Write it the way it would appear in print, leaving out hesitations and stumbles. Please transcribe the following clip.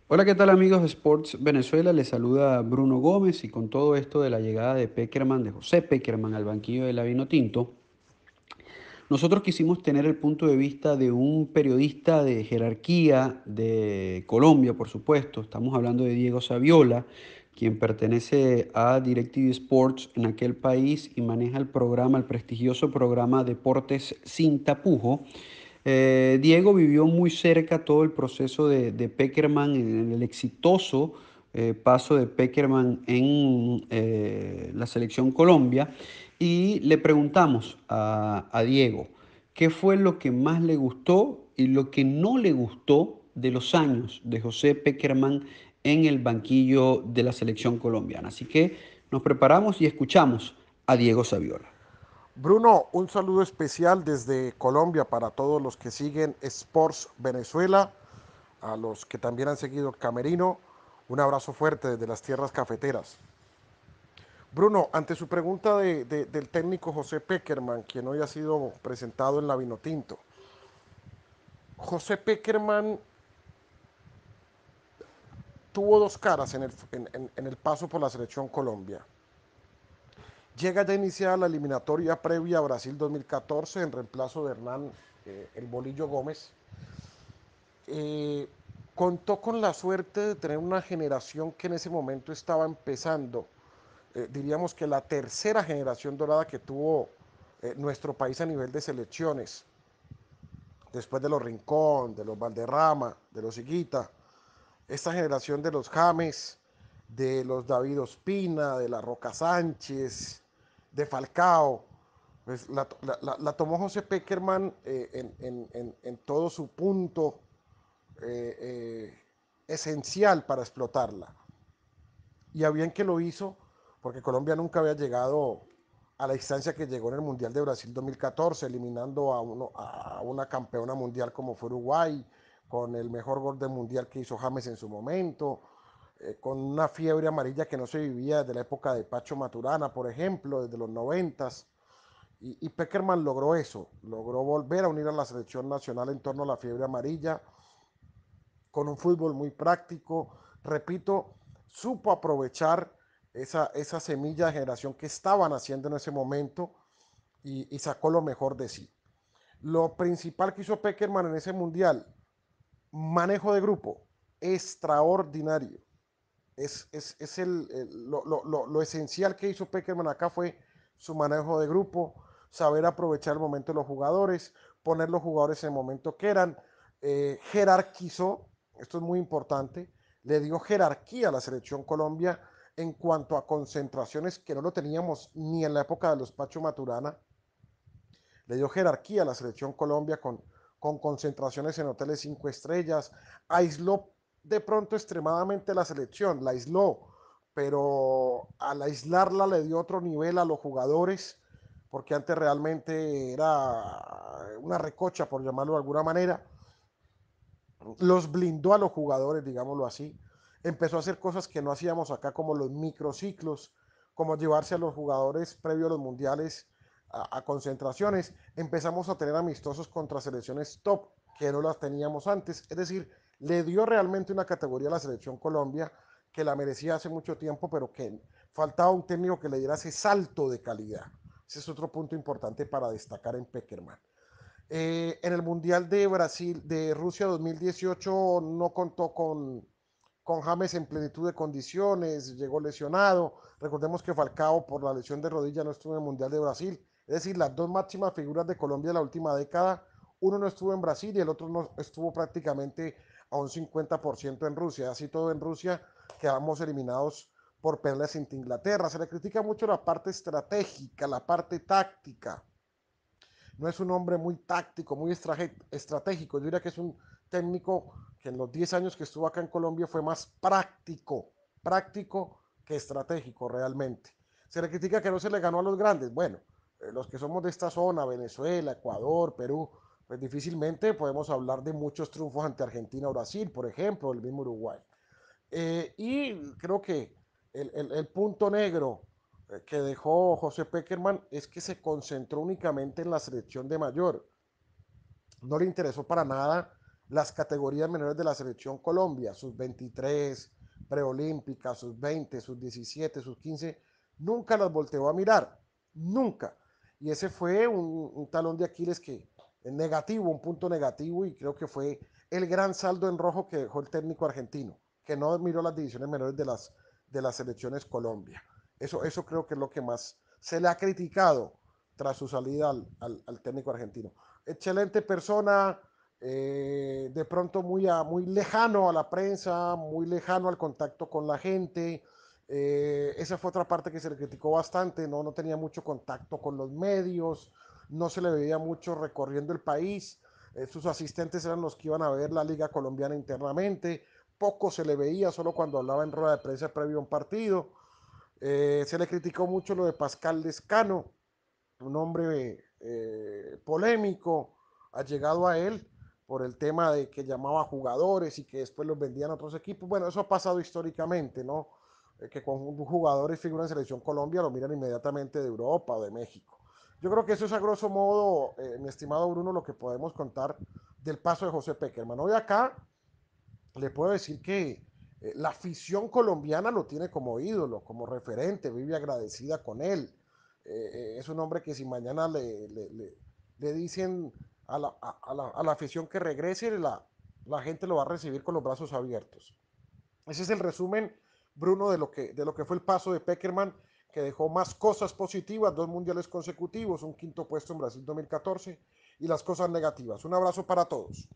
Hola, ¿qué tal amigos de Sports Venezuela? Les saluda Bruno Gómez y con todo esto de la llegada de Pekerman, de José Pekerman al banquillo de la Vinotinto, nosotros quisimos tener el punto de vista de un periodista de jerarquía de Colombia, por supuesto. Estamos hablando de Diego Saviola, quien pertenece a DirecTV Sports en aquel país y maneja el programa, el prestigioso programa Deportes Sin Tapujo. Diego vivió muy cerca todo el proceso de Pekerman en el exitoso paso de Pekerman en la selección Colombia y le preguntamos a Diego qué fue lo que más le gustó y lo que no le gustó de los años de José Pekerman en el banquillo de la selección colombiana. Así que nos preparamos y escuchamos a Diego Saviola. Bruno, un saludo especial desde Colombia para todos los que siguen Sports Venezuela, a los que también han seguido el Camerino. Un abrazo fuerte desde las tierras cafeteras. Bruno, ante su pregunta del técnico José Pekerman, quien hoy ha sido presentado en la Vinotinto. José Pekerman tuvo dos caras en el paso por la selección Colombia. Llega ya iniciada la eliminatoria previa a Brasil 2014 en reemplazo de Hernán El Bolillo Gómez. eh, Contó con la suerte de tener una generación que en ese momento estaba empezando, diríamos que la tercera generación dorada que tuvo nuestro país a nivel de selecciones, después de los Rincón, de los Valderrama, de los Higuita, esta generación de los James, de los David Ospina, de la Roca Sánchez, de Falcao, pues la tomó José Peckerman en todo su punto eh, eh, esencial para explotarla. Y a bien que lo hizo, porque Colombia nunca había llegado a la instancia que llegó en el Mundial de Brasil 2014, eliminando a una campeona mundial como fue Uruguay, con el mejor gol del Mundial que hizo James en su momento, con una fiebre amarilla que no se vivía desde la época de Pacho Maturana, por ejemplo, desde los noventas. Y Peckerman logró eso, logró volver a unir a la selección nacional en torno a la fiebre amarilla, con un fútbol muy práctico. Repito, supo aprovechar esa semilla de generación que estaban haciendo en ese momento y sacó lo mejor de sí. Lo principal que hizo Peckerman en ese mundial, manejo de grupo, extraordinario. Lo esencial que hizo Peckerman acá fue su manejo de grupo, saber aprovechar el momento de los jugadores, poner los jugadores en el momento que eran, jerarquizó, esto es muy importante, le dio jerarquía a la selección Colombia en cuanto a concentraciones que no lo teníamos ni en la época de los Pacho Maturana, le dio jerarquía a la selección Colombia con concentraciones en hoteles 5 estrellas, aisló de pronto extremadamente la selección, la aisló, pero al aislarla le dio otro nivel a los jugadores, porque antes realmente era una recocha, por llamarlo de alguna manera, los blindó a los jugadores, digámoslo así. Empezó a hacer cosas que no hacíamos acá, como los microciclos, como llevarse a los jugadores previo a los mundiales a concentraciones. Empezamos a tener amistosos contra selecciones top que no las teníamos antes. Es decir, le dio realmente una categoría a la selección Colombia que la merecía hace mucho tiempo, pero que faltaba un técnico que le diera ese salto de calidad. Ese es otro punto importante para destacar en Peckerman. En el Mundial de Brasil, de Rusia 2018, no contó con James en plenitud de condiciones, llegó lesionado. Recordemos que Falcao, por la lesión de rodilla, no estuvo en el Mundial de Brasil. Es decir, las dos máximas figuras de Colombia de la última década, uno no estuvo en Brasil y el otro no estuvo prácticamente a un 50% en Rusia. Así todo en Rusia quedamos eliminados por perlas ante Inglaterra. Se le critica mucho la parte estratégica, la parte táctica. No es un hombre muy táctico, muy estratégico. Yo diría que es un técnico que en los 10 años que estuvo acá en Colombia fue más práctico que estratégico realmente. Se le critica que no se le ganó a los grandes. Bueno, los que somos de esta zona, Venezuela, Ecuador, Perú, pues difícilmente podemos hablar de muchos triunfos ante Argentina o Brasil, por ejemplo, el mismo Uruguay. Y creo que el punto negro que dejó José Peckerman es que se concentró únicamente en la selección de mayor. No le interesó para nada las categorías menores de la selección Colombia, sus 23, preolímpica, sus 20, sus 17, sus 15, nunca las volteó a mirar, nunca. Y ese fue un talón de Aquiles que negativo, un punto negativo, y creo que fue el gran saldo en rojo que dejó el técnico argentino, que no miró las divisiones menores de las selecciones Colombia. Eso creo que es lo que más se le ha criticado tras su salida al técnico argentino. Excelente persona, de pronto muy lejano a la prensa, muy lejano al contacto con la gente. Esa fue otra parte que se le criticó bastante, no tenía mucho contacto con los medios, no se le veía mucho recorriendo el país. Sus asistentes eran los que iban a ver la liga colombiana internamente, poco se le veía, solo cuando hablaba en rueda de prensa previo a un partido. Se le criticó mucho lo de Pascal Lescano, un hombre polémico, allegado a él por el tema de que llamaba a jugadores y que después los vendían a otros equipos. Bueno, eso ha pasado históricamente, ¿no? Que con jugadores figuran en Selección Colombia lo miran inmediatamente de Europa o de México. Yo creo que eso es a grosso modo, mi estimado Bruno, lo que podemos contar del paso de José Peckerman. Hoy acá le puedo decir que la afición colombiana lo tiene como ídolo, como referente, vive agradecida con él. Es un hombre que si mañana le dicen a la afición que regrese, la gente lo va a recibir con los brazos abiertos. Ese es el resumen, Bruno, de lo que fue el paso de Peckerman, que dejó más cosas positivas, 2 mundiales consecutivos, un quinto puesto en Brasil 2014 y las cosas negativas. Un abrazo para todos.